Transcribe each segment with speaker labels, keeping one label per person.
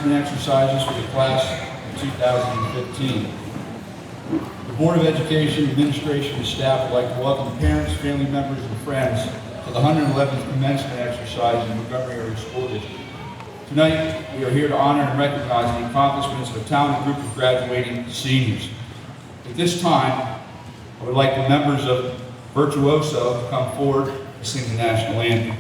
Speaker 1: commencement exercises for the class of 2015. The Board of Education, Administration, and staff would like to welcome parents, family members, and friends to the 111th commencement exercise in Montgomery Area School District. Tonight, we are here to honor and recognize the accomplishments of a talented group of graduating seniors. At this time, I would like the members of Virtuoso to come forward to sing the national anthem.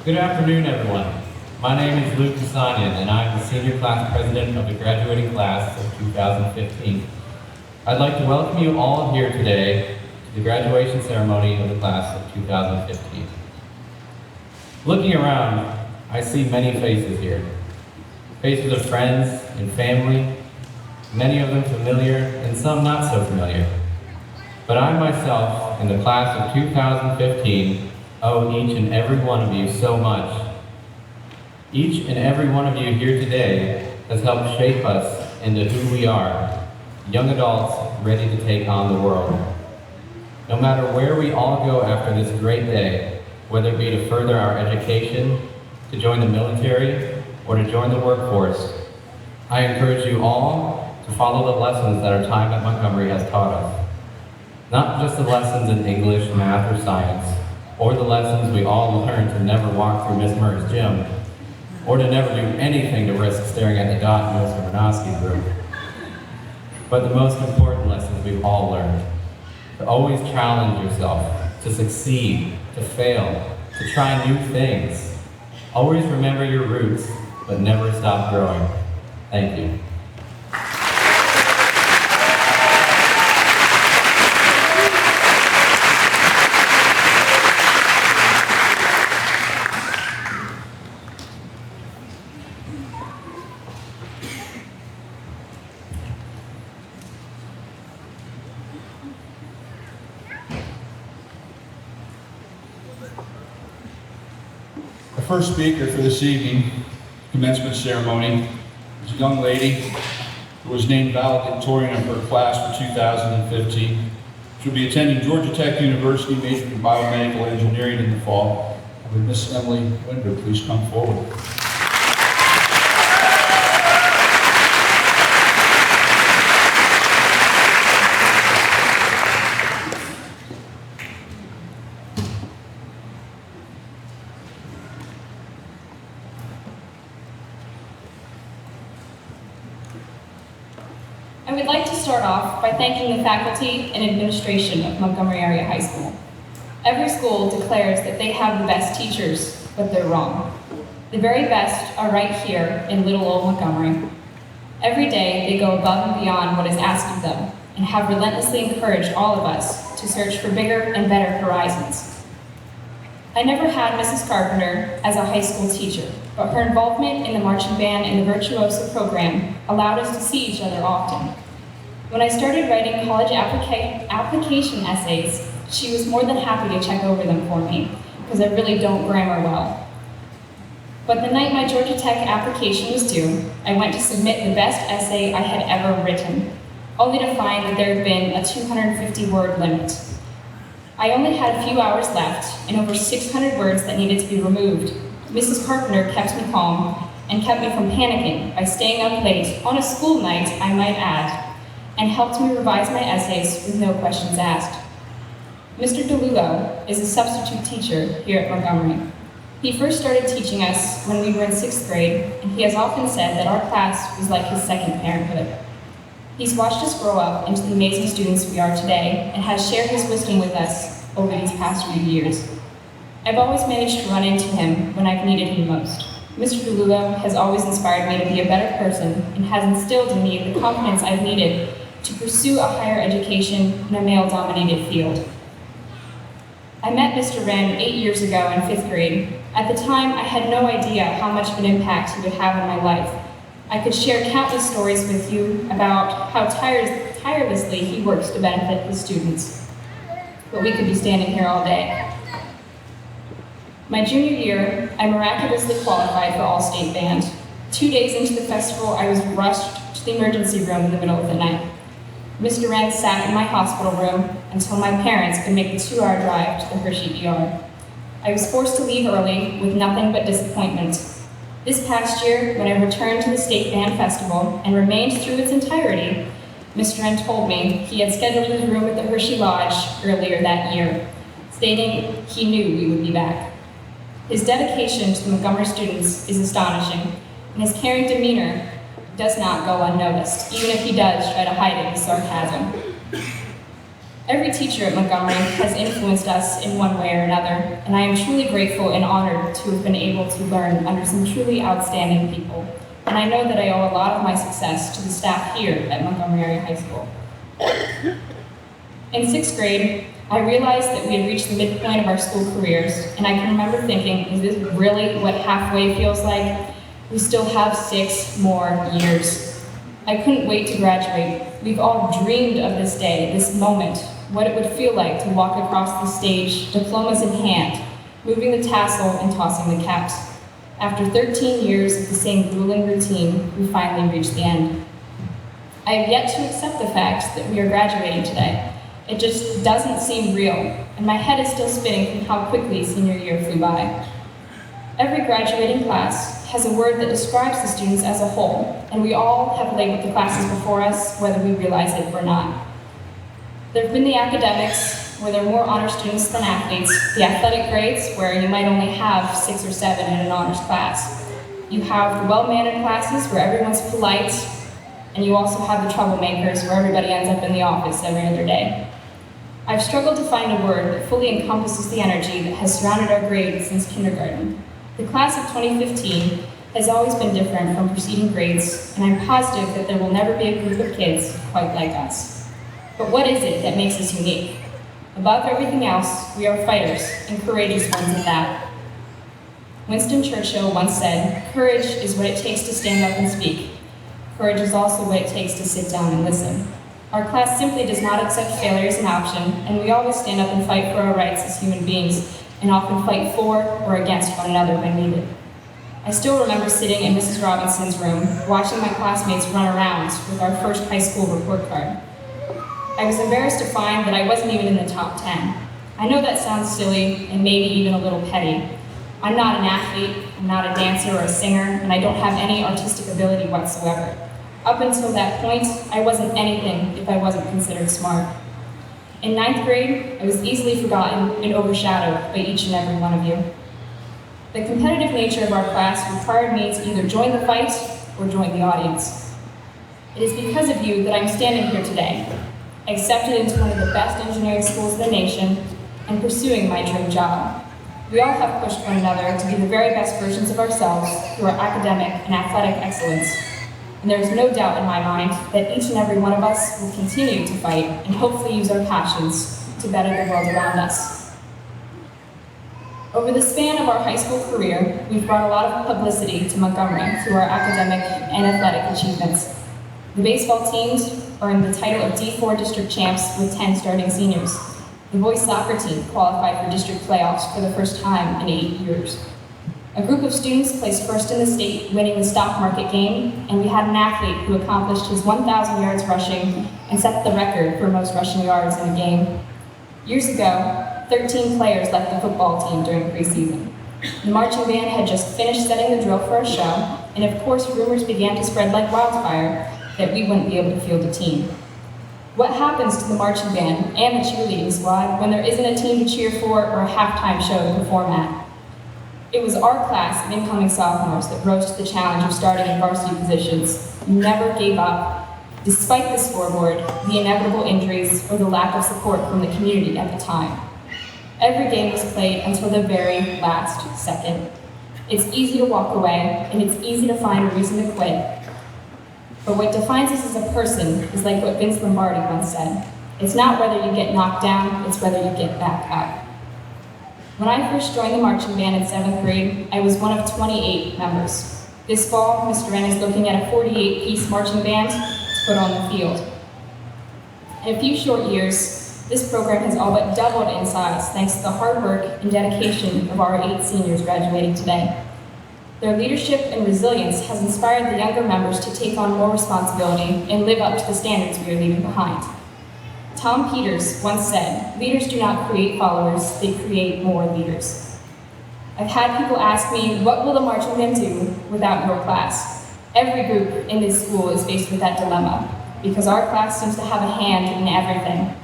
Speaker 2: Good afternoon, everyone. My name is Luke Kasanian, and I am the Senior Class President of the graduating class of 2015. I'd like to welcome you all here today to the graduation ceremony of the class of 2015. Looking around, I see many faces here. Faces of friends and family, many of them familiar and some not so familiar. But I myself, in the class of 2015, owe each and every one of you so much. Each and every one of you here today has helped shape us into who we are, young adults ready to take on the world. No matter where we all go after this great day, whether it be to further our education, to join the military, or to join the workforce, I encourage you all to follow the lessons that our time at Montgomery has taught us. Not just the lessons in English, math, or science, or the lessons we all learned to never walk through Miss Murray's gym, or to never do anything to risk staring at the dot in Mr. Minoski's room. But the most important lessons we've all learned: to always challenge yourself, to succeed, to fail, to try new things. Always remember your roots, but never stop growing. Thank you.
Speaker 1: The first speaker for this evening, commencement ceremony, is a young lady who was named valedictorian of her class for 2015. She'll be attending Georgia Tech University, majoring in biomedical engineering in the fall. Would Miss Emily Winder please come forward?
Speaker 3: I would like to start off by thanking the faculty and administration of Montgomery Area High School. Every school declares that they have the best teachers, but they're wrong. The very best are right here in little old Montgomery. Every day, they go above and beyond what is asked of them and have relentlessly encouraged all of us to search for bigger and better horizons. I never had Mrs. Carpenter as a high school teacher, but her involvement in the marching band and the Virtuoso program allowed us to see each other often. When I started writing college application essays, she was more than happy to check over them for me, because I really don't grammar well. But the night my Georgia Tech application was due, I went to submit the best essay I had ever written, only to find that there had been a 250-word limit. I only had a few hours left and over 600 words that needed to be removed. Mrs. Carpenter kept me calm and kept me from panicking by staying up late, on a school night, I might add, and helped me revise my essays with no questions asked. Mr. DeLulo is a substitute teacher here at Montgomery. He first started teaching us when we were in 6th grade, and he has often said that our class was like his second parenthood. He's watched us grow up into the amazing students we are today and has shared his wisdom with us over these past few years. I've always managed to run into him when I've needed him most. Mr. DeLulo has always inspired me to be a better person and has instilled in me the confidence I've needed to pursue a higher education in a male-dominated field. I met Mr. Wren 8 years ago in 5th grade. At the time, I had no idea how much of an impact he would have in my life. I could share countless stories with you about how tirelessly he works to benefit his students. But we could be standing here all day. My junior year, I miraculously qualified for All-State Band. 2 days into the festival, I was rushed to the emergency room in the middle of the night. Mr. Wren sat in my hospital room until my parents could make the 2-hour drive to the Hershey ER. I was forced to leave early with nothing but disappointment. This past year, when I returned to the State Band Festival and remained through its entirety, Mr. Wren told me he had scheduled his room at the Hershey Lodge earlier that year, stating he knew we would be back. His dedication to the Montgomery students is astonishing, and his caring demeanor does not go unnoticed, even if he does try to hide it with sarcasm. Every teacher at Montgomery has influenced us in one way or another, and I am truly grateful and honored to have been able to learn under some truly outstanding people. And I know that I owe a lot of my success to the staff here at Montgomery Area High School. In 6th grade, I realized that we had reached the midpoint of our school careers, and I can remember thinking, is this really what halfway feels like? We still have 6 more years. I couldn't wait to graduate. We've all dreamed of this day, this moment, what it would feel like to walk across the stage, diplomas in hand, moving the tassel and tossing the caps. After 13 years of the same grueling routine, we finally reached the end. I have yet to accept the fact that we are graduating today. It just doesn't seem real, and my head is still spinning from how quickly senior year flew by. Every graduating class has a word that describes the students as a whole, and we all have labeled the classes before us, whether we realize it or not. There have been the academics, where there are more honor students than athletes, the athletic grades, where you might only have 6 or 7 in an honors class. You have the well-mannered classes, where everyone's polite, and you also have the troublemakers, where everybody ends up in the office every other day. I've struggled to find a word that fully encompasses the energy that has surrounded our grades since kindergarten. The class of 2015 has always been different from preceding grades, and I'm positive that there will never be a group of kids quite like us. But what is it that makes us unique? Above everything else, we are fighters, and courageous ones at that. Winston Churchill once said, "Courage is what it takes to stand up and speak. Courage is also what it takes to sit down and listen." Our class simply does not accept failure as an option, and we always stand up and fight for our rights as human beings, and often fight for or against one another when needed. I still remember sitting in Mrs. Robinson's room, watching my classmates run around with our first high school report card. I was embarrassed to find that I wasn't even in the top 10. I know that sounds silly and maybe even a little petty. I'm not an athlete, I'm not a dancer or a singer, and I don't have any artistic ability whatsoever. Up until that point, I wasn't anything if I wasn't considered smart. In 9th grade, I was easily forgotten and overshadowed by each and every one of you. The competitive nature of our class required me to either join the fight or join the audience. It is because of you that I'm standing here today, accepted into one of the best engineering schools in the nation, and pursuing my dream job. We all have pushed one another to be the very best versions of ourselves through our academic and athletic excellence. And there is no doubt in my mind that each and every one of us will continue to fight and hopefully use our passions to better the world around us. Over the span of our high school career, we've brought a lot of publicity to Montgomery through our academic and athletic achievements. The baseball teams earned the title of D4 district champs with 10 starting seniors. The boys soccer team qualified for district playoffs for the first time in 8 years. A group of students placed first in the state, winning the stock market game, and we had an athlete who accomplished his 1,000 yards rushing and set the record for most rushing yards in a game. Years ago, 13 players left the football team during preseason. The marching band had just finished setting the drill for our show, and of course rumors began to spread like wildfire that we wouldn't be able to field a team. What happens to the marching band and the cheerleading squad when there isn't a team to cheer for or a halftime show to perform at? It was our class of incoming sophomores that rose to the challenge of starting in varsity positions, never gave up, despite the scoreboard, the inevitable injuries, or the lack of support from the community at the time. Every game was played until the very last second. It's easy to walk away, and it's easy to find a reason to quit. But what defines us as a person is like what Vince Lombardi once said. It's not whether you get knocked down, it's whether you get back up. When I first joined the marching band in 7th grade, I was one of 28 members. This fall, Mr. Wren is looking at a 48-piece marching band to put on the field. In a few short years, this program has all but doubled in size thanks to the hard work and dedication of our 8 seniors graduating today. Their leadership and resilience has inspired the younger members to take on more responsibility and live up to the standards we are leaving behind. Tom Peters once said, "Leaders do not create followers, they create more leaders." I've had people ask me, what will the marching band do without your class? Every group in this school is faced with that dilemma, because our class seems to have a hand in everything.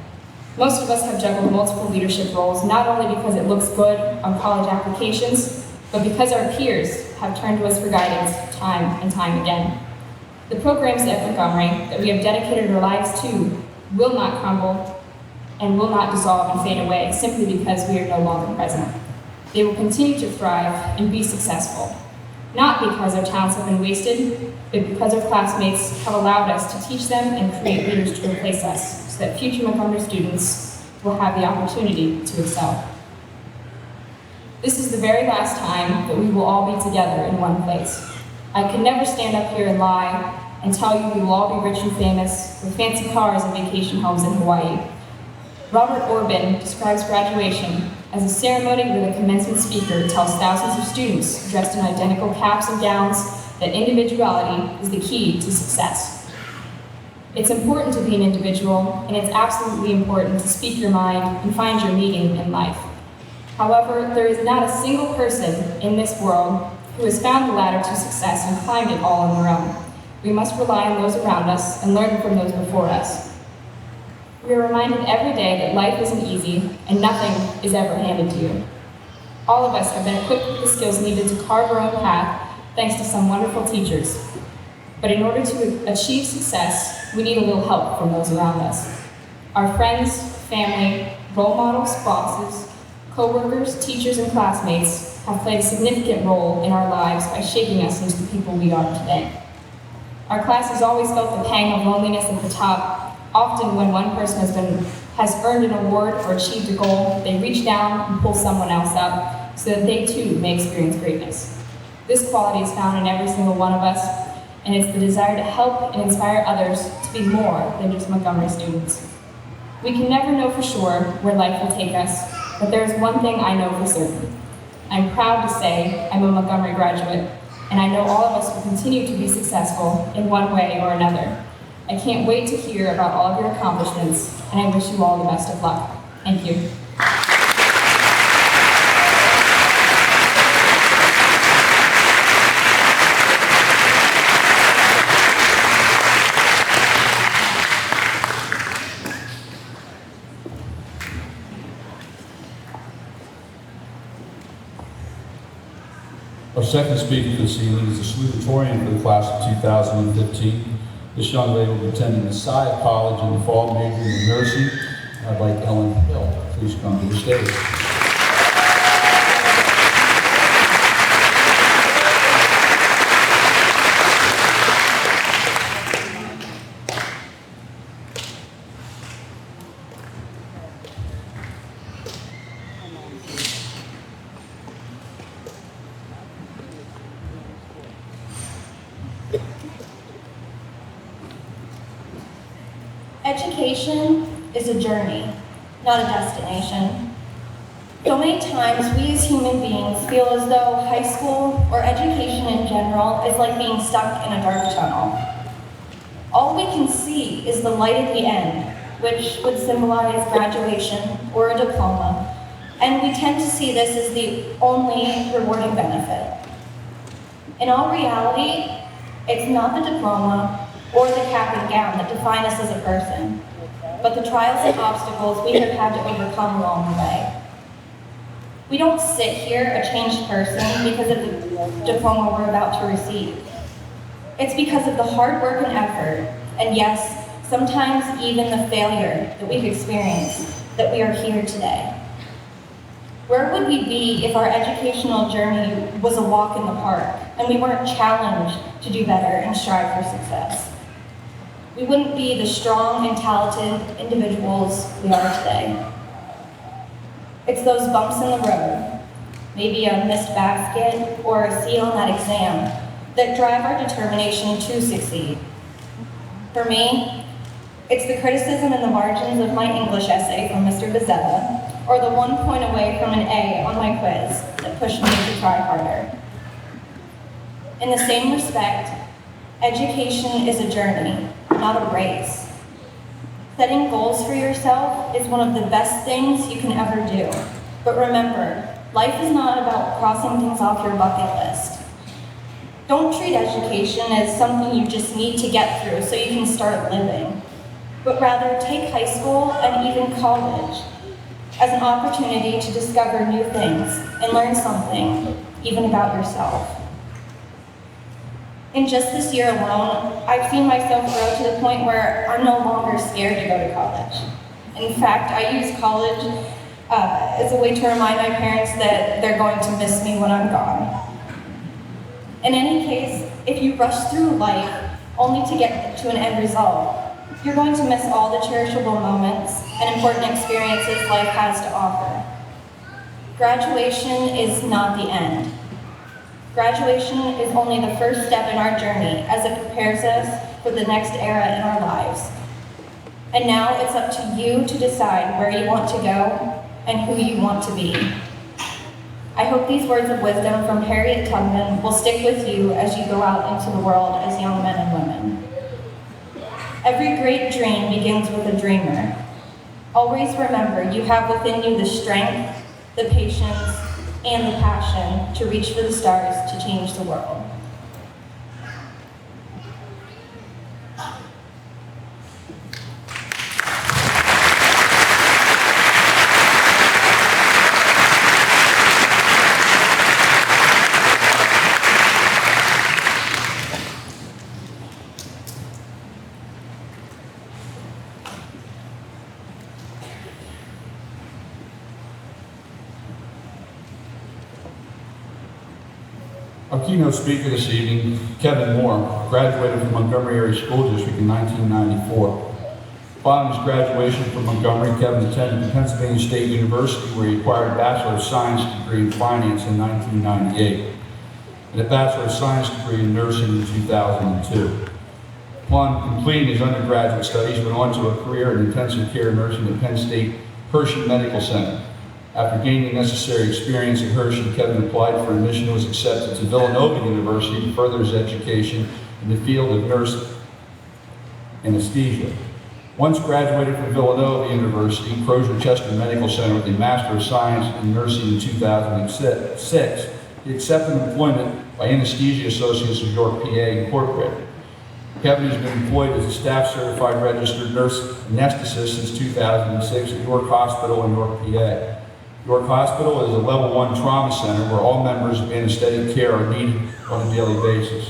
Speaker 3: Most of us have juggled multiple leadership roles, not only because it looks good on college applications, but because our peers have turned to us for guidance time and time again. The programs at Montgomery that we have dedicated our lives to will not crumble and will not dissolve and fade away simply because we are no longer present. They will continue to thrive and be successful, not because our talents have been wasted, but because our classmates have allowed us to teach them and create leaders to replace us so that future Montgomery students will have the opportunity to excel. This is the very last time that we will all be together in one place. I could never stand up here and lie and tell you we will all be rich and famous with fancy cars and vacation homes in Hawaii. Robert Orban describes graduation as a ceremony where the commencement speaker tells thousands of students dressed in identical caps and gowns that individuality is the key to success. It's important to be an individual, and it's absolutely important to speak your mind and find your meaning in life. However, there is not a single person in this world who has found the ladder to success and climbed it all on their own. We must rely on those around us and learn from those before us. We are reminded every day that life isn't easy and nothing is ever handed to you. All of us have been equipped with the skills needed to carve our own path thanks to some wonderful teachers. But in order to achieve success, we need a little help from those around us. Our friends, family, role models, bosses, co-workers, teachers, and classmates have played a significant role in our lives by shaping us into the people we are today. Our class has always felt the pang of loneliness at the top. Often when one person has earned an award or achieved a goal, they reach down and pull someone else up so that they too may experience greatness. This quality is found in every single one of us, and it's the desire to help and inspire others to be more than just Montgomery students. We can never know for sure where life will take us, but there is one thing I know for certain. I'm proud to say I'm a Montgomery graduate, and I know all of us will continue to be successful in one way or another. I can't wait to hear about all of your accomplishments, and I wish you all the best of luck. Thank you.
Speaker 1: Our second speaker this evening is a salutatorian for the class of 2015. This young lady will be attending Messiah College in the fall, majoring in nursing. I'd like Ellen Hill. please come to the stage.
Speaker 4: Education is a journey, not a destination. So many times we as human beings feel as though high school or education in general is like being stuck in a dark tunnel. All we can see is the light at the end, which would symbolize graduation or a diploma, and we tend to see this as the only rewarding benefit. In all reality, it's not the diploma or the cap and gown that define us as a person, but the trials and obstacles we have had to overcome along the way. We don't sit here a changed person because of the diploma we're about to receive. It's because of the hard work and effort, and yes, sometimes even the failure that we've experienced, that we are here today. Where would we be if our educational journey was a walk in the park and we weren't challenged to do better and strive for success? We wouldn't be the strong and talented individuals we are today. It's those bumps in the road, maybe a missed basket or a C on that exam, that drive our determination to succeed. For me, it's the criticism in the margins of my English essay from Mr. Bezzetta, or the 1 point away from an A on my quiz that pushed me to try harder. In the same respect, education is a journey, not a race. Setting goals for yourself is one of the best things you can ever do. But remember, life is not about crossing things off your bucket list. Don't treat education as something you just need to get through so you can start living, but rather take high school and even college as an opportunity to discover new things and learn something, even about yourself. In just this year alone, I've seen myself grow to the point where I'm no longer scared to go to college. In fact, I use college as a way to remind my parents that they're going to miss me when I'm gone. In any case, if you rush through life only to get to an end result, you're going to miss all the cherishable moments and important experiences life has to offer. Graduation is not the end. Graduation is only the first step in our journey as it prepares us for the next era in our lives. And now it's up to you to decide where you want to go and who you want to be. I hope these words of wisdom from Harriet Tubman will stick with you as you go out into the world as young men and women. Every great dream begins with a dreamer. Always remember you have within you the strength, the patience, and the passion to reach for the stars to change the world.
Speaker 1: Our keynote speaker this evening, Kevin Moore, graduated from Montgomery Area School District in 1994. Following his graduation from Montgomery, Kevin attended Pennsylvania State University, where he acquired a Bachelor of Science degree in Finance in 1998, and a Bachelor of Science degree in Nursing in 2002. Upon completing his undergraduate studies, he went on to a career in intensive care nursing at Penn State Hershey Medical Center. After gaining necessary experience at Hershey, Kevin applied for admission and was accepted to Villanova University to further his education in the field of nurse anesthesia. Once graduated from Villanova University, Crozer-Chester Medical Center with a Master of Science in Nursing in 2006, he accepted employment by Anesthesia Associates of York, PA, Incorporated. Kevin has been employed as a staff-certified registered nurse anesthetist since 2006 at York Hospital in York, PA. York Hospital is a level 1 trauma center where all members of anesthetic care are needed on a daily basis.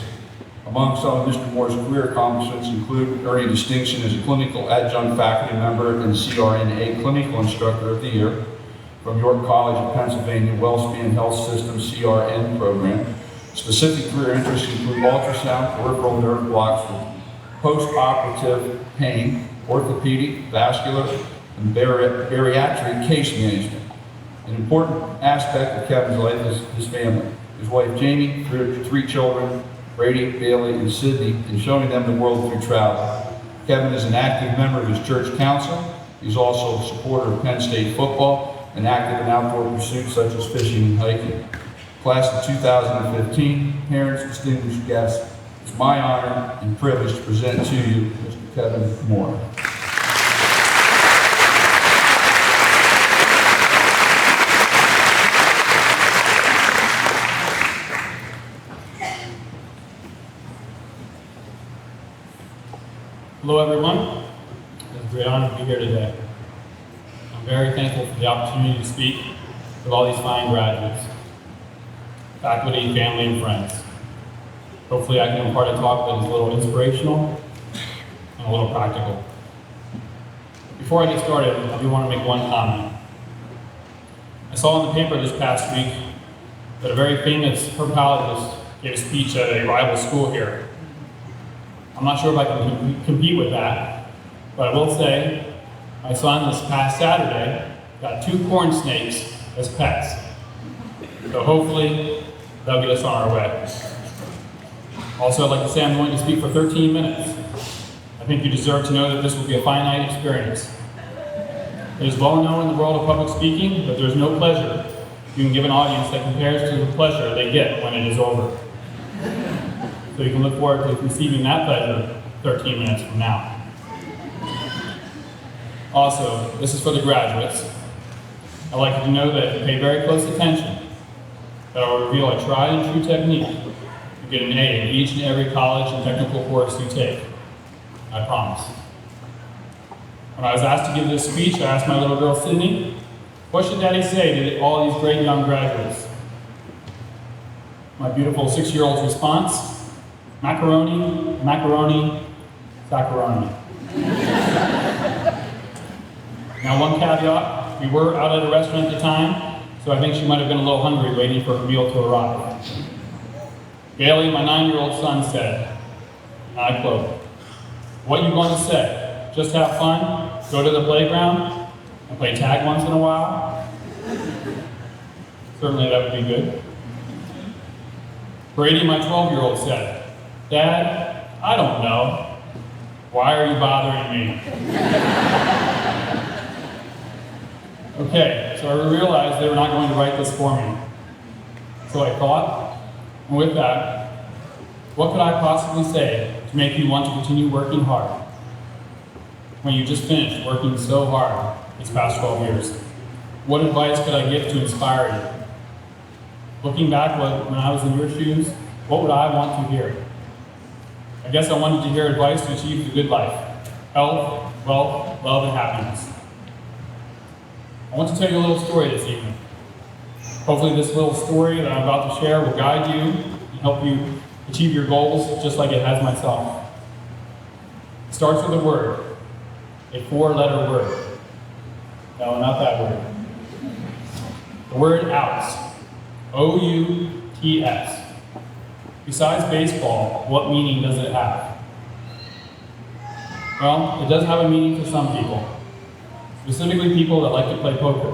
Speaker 1: Among some of Mr. Moore's career accomplishments include earning distinction as a clinical adjunct faculty member and CRNA Clinical Instructor of the Year from York College of Pennsylvania WellSpan Health System CRN program. Specific career interests include ultrasound, peripheral nerve blocks for post-operative pain, orthopedic, vascular, and bariatric case management. An important aspect of Kevin's life is his family. His wife Jamie, three children, Brady, Bailey, and Sydney, and showing them the world through travel. Kevin is an active member of his church council. He's also a supporter of Penn State football and active in outdoor pursuits such as fishing and hiking. Class of 2015, parents, distinguished guests, it's my honor and privilege to present to you Mr. Kevin Moore.
Speaker 5: Hello everyone, it's a great honor to be here today. I'm very thankful for the opportunity to speak with all these fine graduates, faculty, family, and friends. Hopefully I can impart a talk that is a little inspirational and a little practical. Before I get started, I do want to make one comment. I saw in the paper this past week that a very famous herpetologist gave a speech at a rival school here. I'm not sure if I can compete with that, but I will say my son this past Saturday got 2 corn snakes as pets. So hopefully that'll get us on our way. Also, I'd like to say I'm going to speak for 13 minutes. I think you deserve to know that this will be a finite experience. It is well known in the world of public speaking that there's no pleasure you can give an audience that compares to the pleasure they get when it is over. So you can look forward to receiving that pleasure 13 minutes from now. Also, this is for the graduates. I'd like you to know that if you pay very close attention, that I will reveal a tried and true technique to get an A in each and every college and technical course you take. I promise. When I was asked to give this speech, I asked my little girl Sydney, what should Daddy say to all these great young graduates? My beautiful 6-year-old's response, macaroni, macaroni, macaroni. Now one caveat, we were out at a restaurant at the time, so I think she might have been a little hungry waiting for her meal to arrive. Bailey, my 9-year-old son, said, and I quote, what you going to say? Just have fun, go to the playground, and play tag once in a while? Certainly that would be good. Brady, my 12-year-old, said, Dad, I don't know. Why are you bothering me? Okay, so I realized they were not going to write this for me. So I thought, and with that, what could I possibly say to make you want to continue working hard when you just finished working so hard these past 12 years? What advice could I give to inspire you? Looking back when I was in your shoes, what would I want to hear? I guess I wanted to hear advice to achieve the good life. Health, wealth, love, and happiness. I want to tell you a little story this evening. Hopefully this little story that I'm about to share will guide you and help you achieve your goals just like it has myself. It starts with a word, a 4-letter word. No, not that word. The word outs. O-U-T-S. Besides baseball, what meaning does it have? Well, it does have a meaning for some people, specifically people that like to play poker.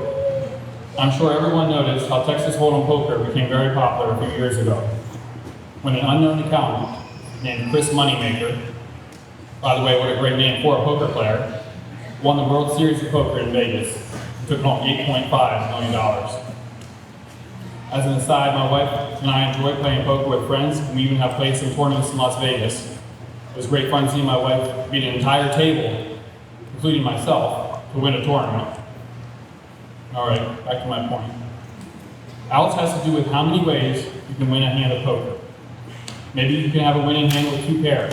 Speaker 5: I'm sure everyone noticed how Texas Hold'em poker became very popular a few years ago, when an unknown accountant named Chris Moneymaker, by the way, what a great name for a poker player, won the World Series of Poker in Vegas and took home $8.5 million. As an aside, my wife and I enjoy playing poker with friends, and we even have played some tournaments in Las Vegas. It was great fun seeing my wife beat an entire table, including myself, to win a tournament. All right, back to my point. Outs has to do with how many ways you can win a hand of poker. Maybe you can have a winning hand with 2 pairs,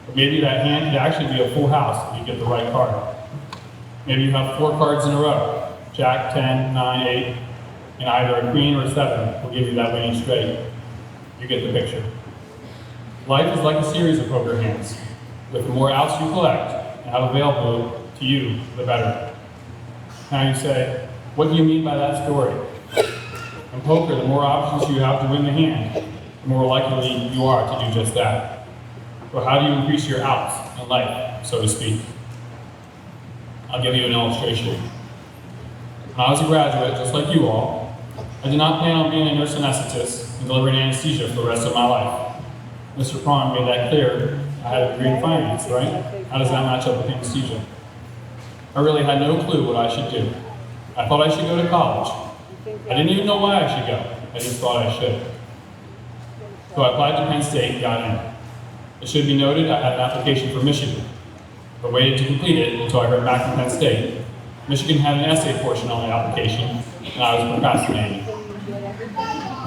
Speaker 5: but maybe that hand could actually be a full house if you get the right card. Maybe you have 4 cards in a row, Jack, 10, 9, 8, and either a queen or a 7 will give you that winning straight. You get the picture. Life is like a series of poker hands. With the more outs you collect and have available to you, the better. Now you say, what do you mean by that story? In poker, the more options you have to win the hand, the more likely you are to do just that. So how do you increase your outs in life, so to speak? I'll give you an illustration. When I was a graduate, just like you all, I did not plan on being a nurse anesthetist and delivering anesthesia for the rest of my life. Mr. Prawn made that clear. I had a degree in finance, right? How does that match up with anesthesia? I really had no clue what I should do. I thought I should go to college. I didn't even know why I should go. I just thought I should. So I applied to Penn State and got in. It should be noted I had an application for Michigan, but waited to complete it until I heard back from Penn State. Michigan had an essay portion on the application, and I was procrastinating.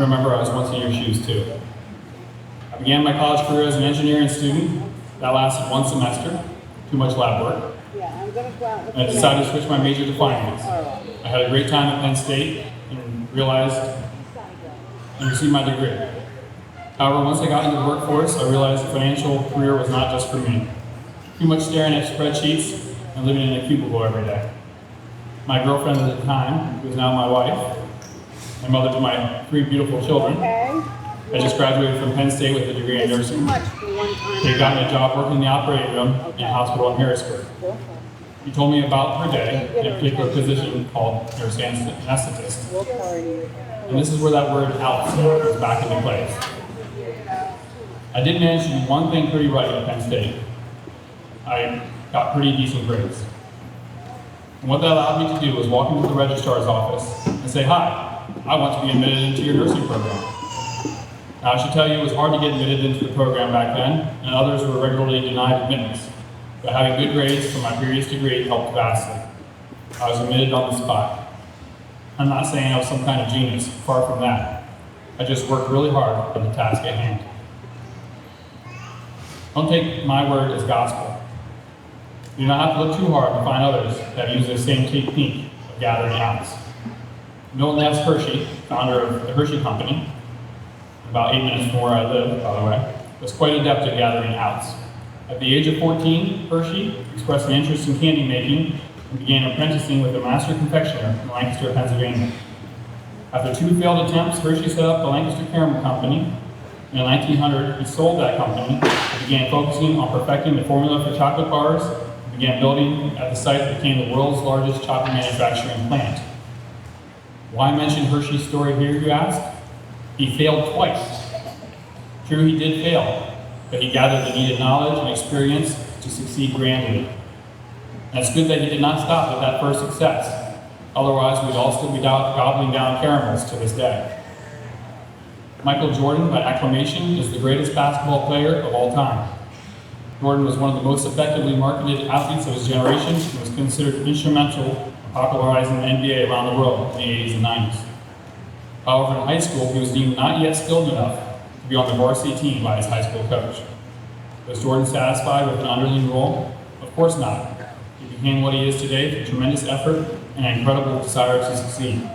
Speaker 5: Remember, I was once in your shoes too. I began my college career as an engineering student. That lasted one semester, too much lab work. And I decided to switch my major to finance. I had a great time at Penn State and received my degree. However, once I got into the workforce, I realized the financial career was not just for me. Too much staring at spreadsheets and living in a cubicle every day. My girlfriend at the time, who is now my wife, and mother to my 3 beautiful children, I just graduated from Penn State with a degree in nursing. They got me a job working in the operating room in a hospital in Harrisburg. He told me about her day in a particular position called nurse anesthetist. And this is where that word out goes back into place. I did manage to do one thing pretty right at Penn State. I got pretty decent grades. And what that allowed me to do was walk into the registrar's office and say, "Hi, I want to be admitted into your nursing program." Now, I should tell you it was hard to get admitted into the program back then, and others were regularly denied admittance. But having good grades from my previous degree helped vastly. I was admitted on the spot. I'm not saying I was some kind of genius, far from that. I just worked really hard on the task at hand. Don't take my word as gospel. You do not have to look too hard to find others that use the same technique of gathering outs. Milton S. Hershey, founder of the Hershey Company, about 8 minutes from where I live, by the way, was quite adept at gathering outs. At the age of 14, Hershey expressed an interest in candy making and began apprenticing with a master confectioner in Lancaster, Pennsylvania. After 2 failed attempts, Hershey set up the Lancaster Caramel Company. In 1900, he sold that company and began focusing on perfecting the formula for chocolate bars and began building at the site that became the world's largest chocolate manufacturing plant. Why mention Hershey's story here, you ask? He failed twice. True, he did fail, but he gathered the needed knowledge and experience to succeed grandly. And it's good that he did not stop at that first success. Otherwise, we'd all still be gobbling down caramels to this day. Michael Jordan, by acclamation, is the greatest basketball player of all time. Jordan was one of the most effectively marketed athletes of his generation and was considered instrumental in popularizing the NBA around the world in the 80s and 90s. However, in high school, he was deemed not yet skilled enough to be on the varsity team by his high school coach. Was Jordan satisfied with an underling role? Of course not. He became what he is today through tremendous effort and an incredible desire to succeed.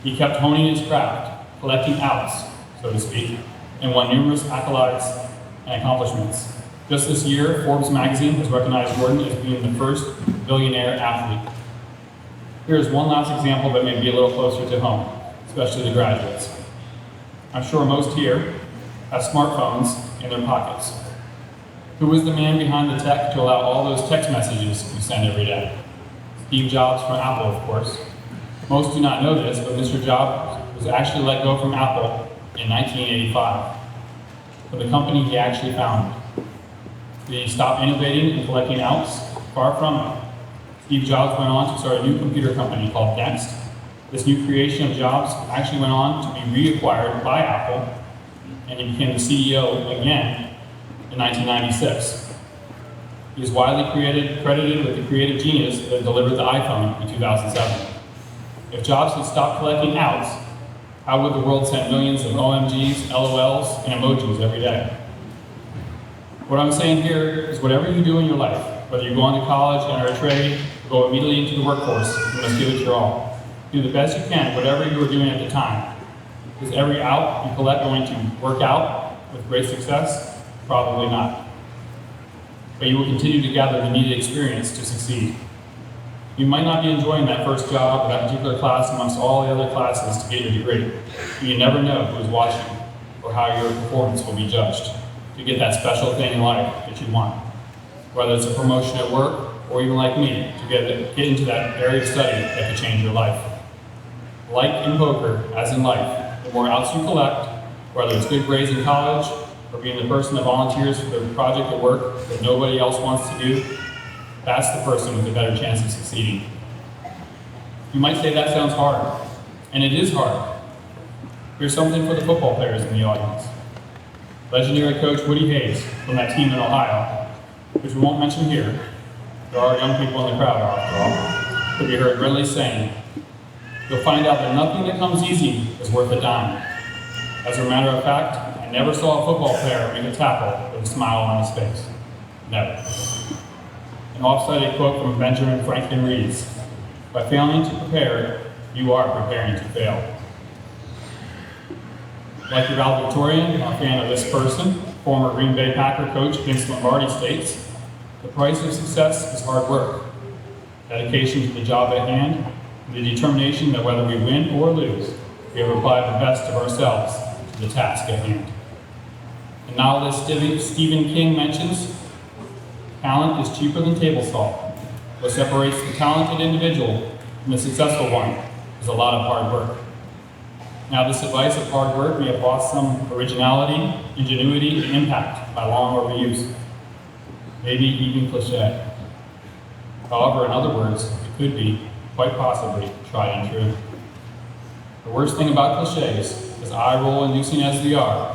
Speaker 5: He kept honing his craft, collecting outs, so to speak, and won numerous accolades and accomplishments. Just this year, Forbes magazine has recognized Jordan as being the first billionaire athlete. Here is one last example that may be a little closer to home, especially the graduates. I'm sure most here have smartphones in their pockets. Who was the man behind the tech to allow all those text messages we send every day? Steve Jobs from Apple, of course. Most do not know this, but Mr. Jobs was actually let go from Apple in 1985 for the company he actually founded. Did he stop innovating and collecting outs? Far from it. Steve Jobs went on to start a new computer company called Next. This new creation of Jobs actually went on to be reacquired by Apple, and he became the CEO again in 1996. He is widely credited with the creative genius that delivered the iPhone in 2007. If Jobs had stopped collecting outs, how would the world send millions of OMGs, LOLs, and emojis every day? What I'm saying here is whatever you do in your life, whether you go on to college, enter a trade, go immediately into the workforce, you must give it your all. Do the best you can, whatever you are doing at the time. Is every out you collect going to work out with great success? Probably not. But you will continue to gather the needed experience to succeed. You might not be enjoying that first job or that particular class amongst all the other classes to get your degree, but you never know who is watching or how your performance will be judged to get that special thing in life that you want. Whether it's a promotion at work or even like me, to get into that area of study that could change your life. Like in poker, as in life, the more outs you collect, whether it's good grades in college or being the person that volunteers for the project at work that nobody else wants to do, that's the person with a better chance of succeeding. You might say that sounds hard, and it is hard. Here's something for the football players in the audience. Legendary coach Woody Hayes from that team in Ohio, which we won't mention here, there are young people in the crowd after all, could be heard readily saying, "You'll find out that nothing that comes easy is worth a dime." As a matter of fact, I never saw a football player make a tackle with a smile on his face. Never. An oft-cited quote from Benjamin Franklin reads, "By failing to prepare, you are preparing to fail." Like your valedictorian, a fan of this person, former Green Bay Packer coach Vince Lombardi states, "The price of success is hard work, dedication to the job at hand, and the determination that whether we win or lose, we have applied the best of ourselves to the task at hand." And novelist Stephen King mentions, "Talent is cheaper than table salt. What separates the talented individual from the successful one is a lot of hard work." Now, this advice of hard work may have lost some originality, ingenuity, and impact by long overuse, maybe even cliche. However, in other words, it could be, quite possibly, tried and true. The worst thing about cliches, as eye-roll inducing as they are,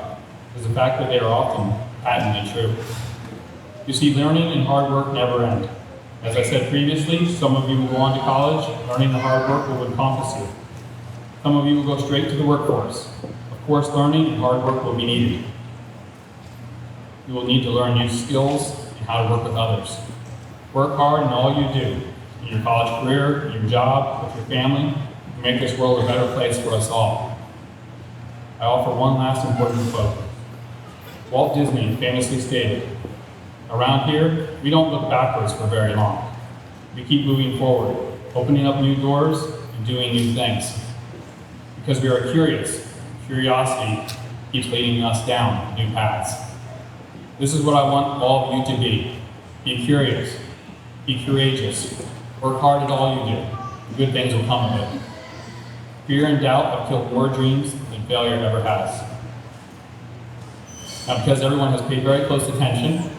Speaker 5: is the fact that they are often patently true. You see, learning and hard work never end. As I said previously, some of you will go on to college, learning the hard work will encompass you. Some of you will go straight to the workforce. Of course, learning and hard work will be needed. You will need to learn new skills and how to work with others. Work hard in all you do, in your college career, in your job, with your family, to make this world a better place for us all. I offer one last important quote. Walt Disney famously stated, "Around here, we don't look backwards for very long. We keep moving forward, opening up new doors and doing new things. Because we are curious. Curiosity keeps leading us down new paths." This is what I want all of you to be. Be curious. Be courageous. Work hard at all you do. Good things will come of it. Fear and doubt have killed more dreams than failure ever has. Now, because everyone has paid very close attention,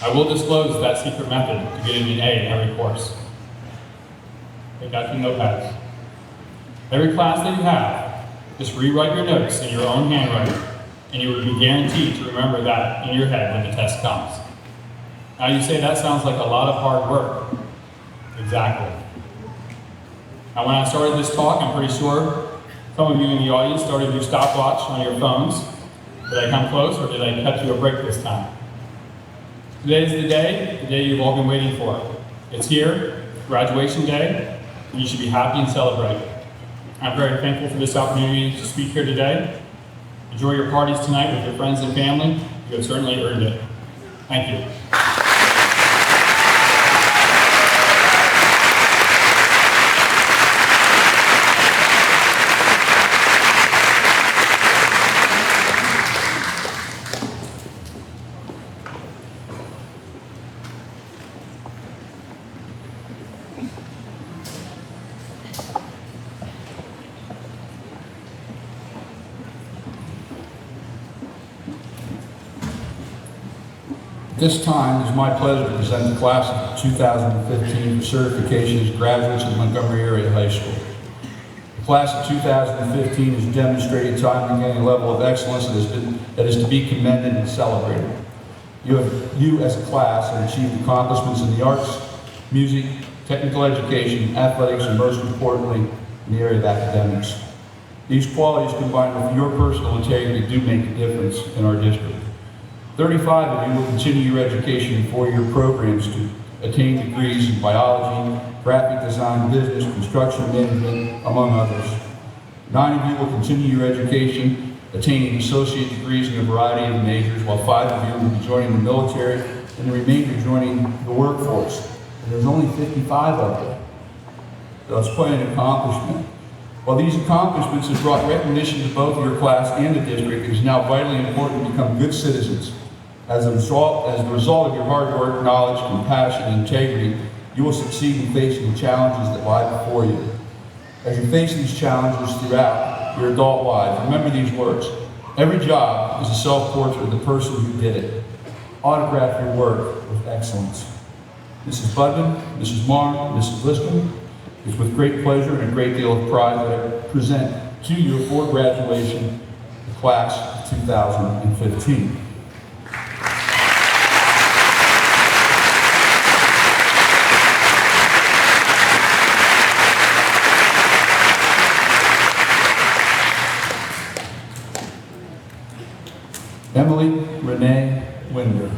Speaker 5: I will disclose that secret method to getting an A in every course. Take out your notepads. Every class that you have, just rewrite your notes in your own handwriting, and you will be guaranteed to remember that in your head when the test comes. Now you say that sounds like a lot of hard work. Exactly. Now when I started this talk, I'm pretty sure some of you in the audience started your stopwatch on your phones. Did I come close, or did I cut you a break this time? Today is the day you've all been waiting for. It's here, graduation day, and you should be happy and celebrate. I'm very thankful for this opportunity to speak here today. Enjoy your parties tonight with your friends and family. You have certainly earned it. Thank you.
Speaker 1: This time, it is my pleasure to present the class of 2015 for certification as graduates of Montgomery Area High School. The class of 2015 has demonstrated time and again a level of excellence that is to be commended and celebrated. You as a class have achieved accomplishments in the arts, music, technical education, athletics, and most importantly, in the area of academics. These qualities combined with your personal integrity do make a difference in our district. 35 of you will continue your education in four-year programs to attain degrees in biology, graphic design, business, construction management, among others. 9 of you will continue your education, attaining associate degrees in a variety of majors, while 5 of you will be joining the military and the remainder joining the workforce. And there's only 55 of you. So it's quite an accomplishment. While these accomplishments have brought recognition to both your class and the district, it is now vitally important to become good citizens. As a result of your hard work, knowledge, compassion, and integrity, you will succeed in facing the challenges that lie before you. As you face these challenges throughout your adult life, remember these words. Every job is a self-portrait of the person who did it. Autograph your work with excellence. Mrs. Budman, Mrs. Marr, Mrs. Listman, it's with great pleasure and a great deal of pride that I present to you for graduation the class of 2015. Emily Renee Winder.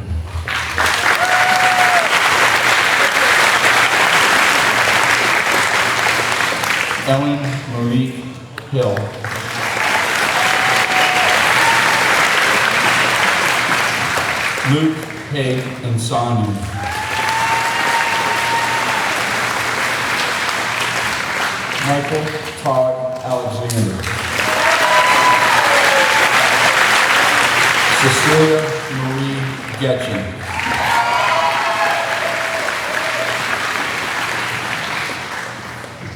Speaker 1: Ellen Marie Hill. Luke Hay Insani. Michael Todd Alexander. Cecilia Marie Getchin.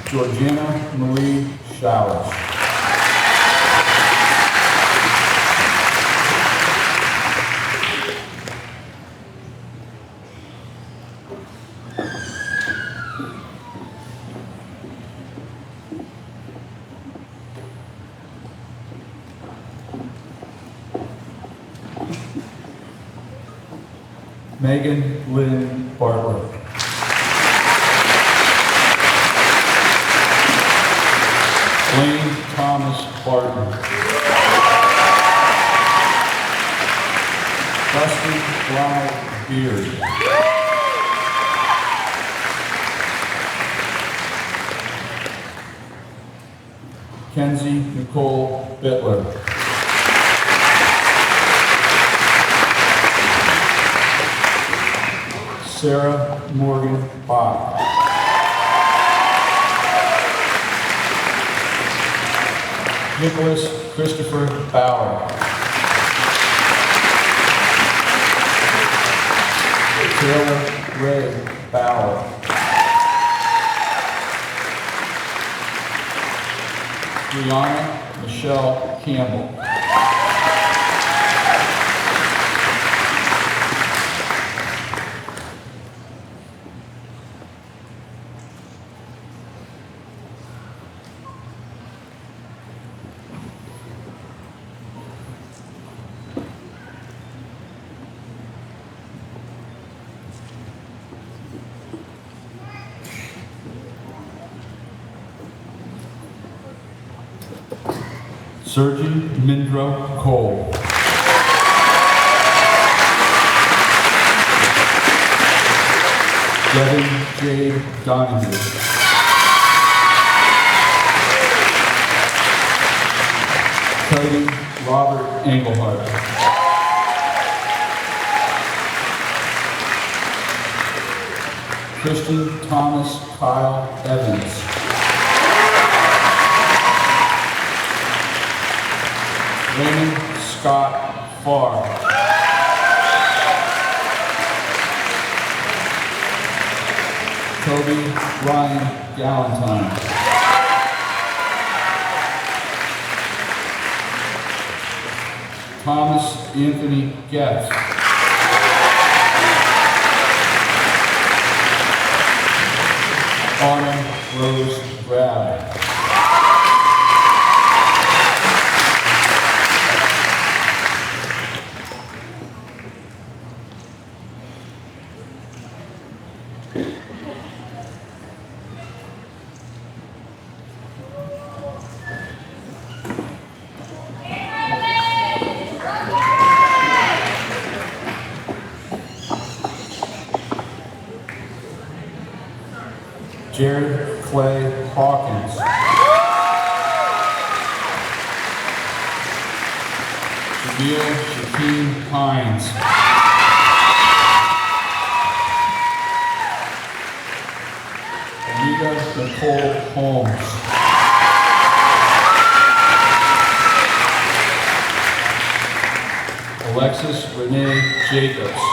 Speaker 1: Georgina Marie Showers. Megan Lynn Bartlett. Blaine Thomas Barton. Dustin Ronald Beard. Kenzie Nicole Bittler. Sarah Morgan Bach. Nicholas Christopher Bauer. Taylor Ray Bauer. Brianna Michelle Campbell. Sergi Mindro Cole. Devin J. Donahue. Cody Robert Engelhardt. Christian Thomas Kyle Evans. Raymond Scott Farr. Toby Ryan Galantine. Thomas Anthony Getz. Autumn Rose Grab. Jared Clay Hawkins. Jamil Shaquem Hines. Anita Nicole Holmes. Alexis Renee Jacobs.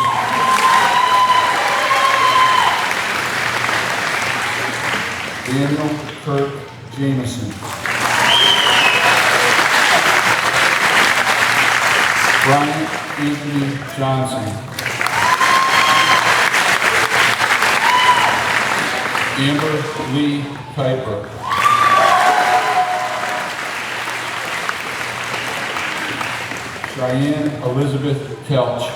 Speaker 1: Daniel Kirk Jameson. Brian Anthony Johnson. Amber Lee Kuiper. Cheyenne Elizabeth Kelch.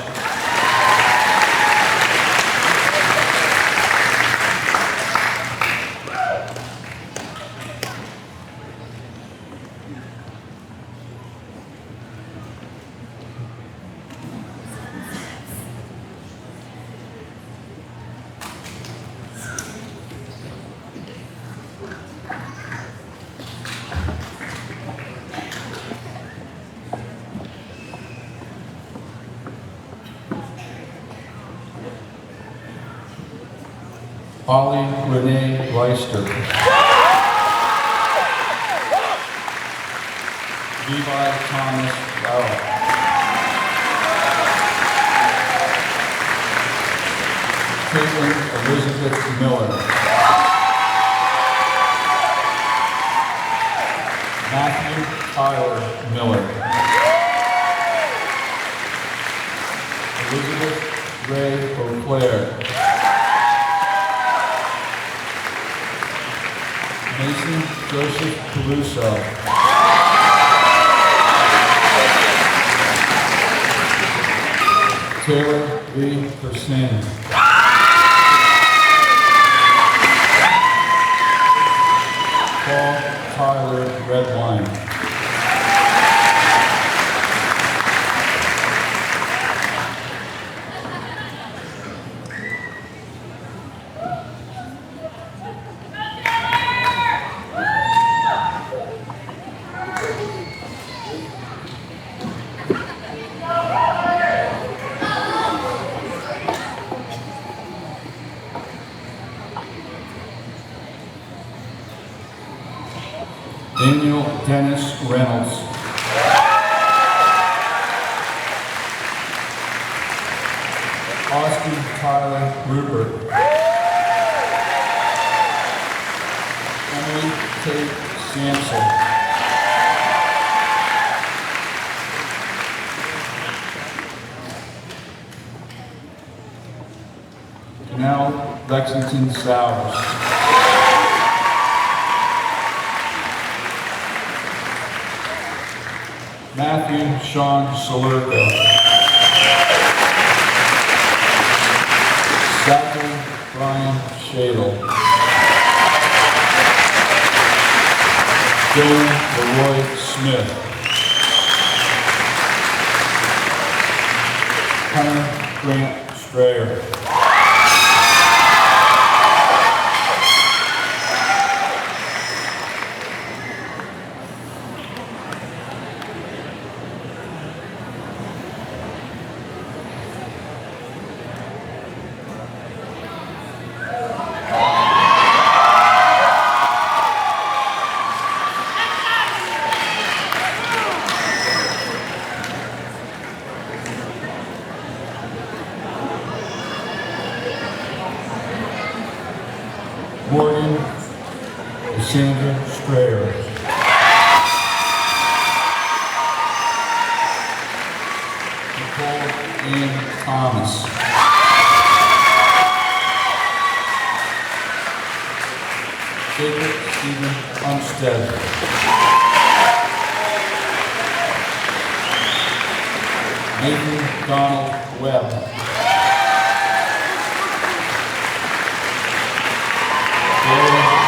Speaker 1: Holly Renee Leister. Levi Thomas Bauer. Caitlin Elizabeth Miller. Matthew Tyler Miller. Elizabeth Ray O'Clair. Mason Joseph Caruso. Taylor Lee Persin. Paul Tyler Redwine. Daniel Dennis Reynolds. Austin Tyler Rupert. Emily Tate Sampson. Janelle Lexington Sowers. Matthew Sean Salerco. Zachary Brian Shadle. Dylan Leroy Smith. Hunter Grant Strayer. Morgan Cassandra Strayer. Nicole Ann Thomas. Jacob Stephen Umstead. Nathan Donald Webb.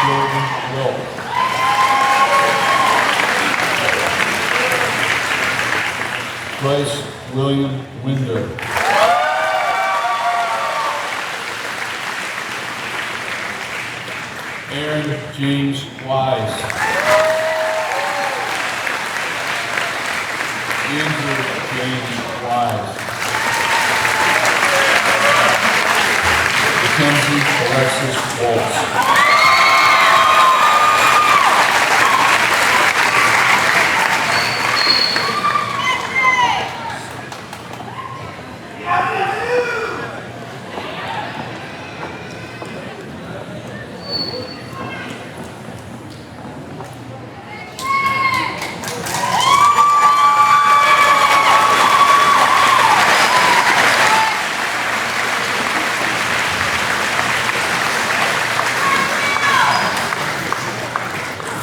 Speaker 1: Jordan Wilk. Bryce William Winder. Aaron James Wise. Andrew James Wise. Mackenzie Alexis Waltz.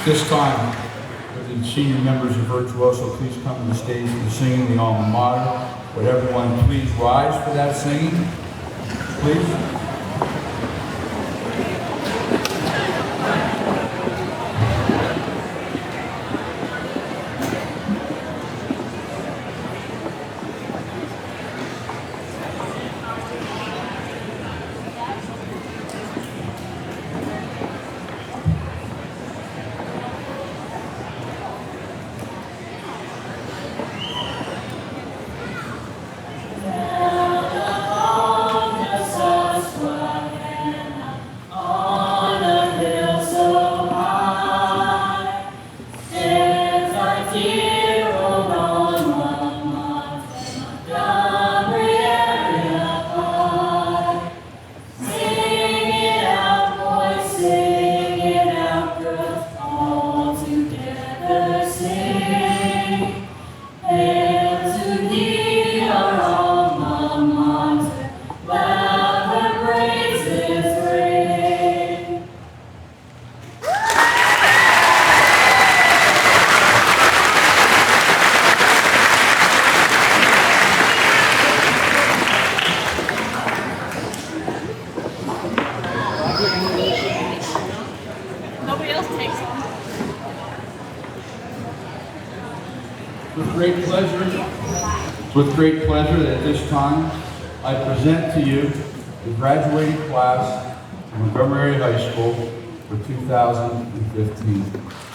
Speaker 1: This time, would the senior members of Virtuoso please come to the stage for the singing the alma mater. Would everyone please rise for that singing, please? With great pleasure, at this time, I present to you the graduating class of Montgomery High School for 2015.